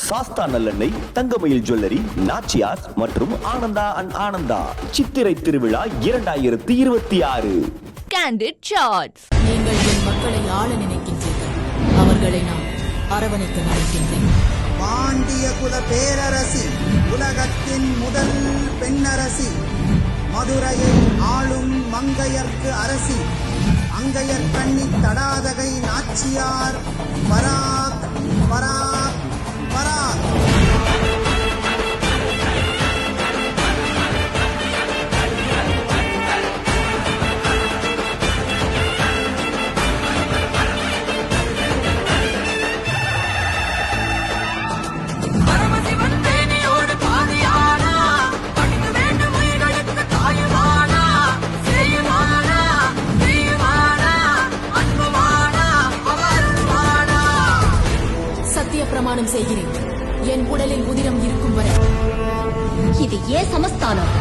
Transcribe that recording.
சாஸ்தா நல்லெண்ணெய், தங்கமயில் ஜுவல்லரி, நாச்சியாஸ் மற்றும் ஆனந்தா அண்ட் ஆனந்தா சித்திரை திருவிழா 2026. Candid Charts. நீங்கள் என் மக்களை ஆள நினைக்கின்றீர்கள், அவர்களை நான் அரவணைக்க நினைக்கின்றேன். பாண்டிய குல பேரரசி, உலகத்தின் முதல் பெண்ணரசி, மதுரையை ஆளும் மங்கையர்க்கு அரசி, அங்கையர் கண்ணி தடாதகை நாச்சியார். பராக் பராக் பராக். பிரமாணம் செய்கிறேன், என் உடலில் உதிரம் இருக்கும் வரை இது ஏன் சமஸ்தானம்?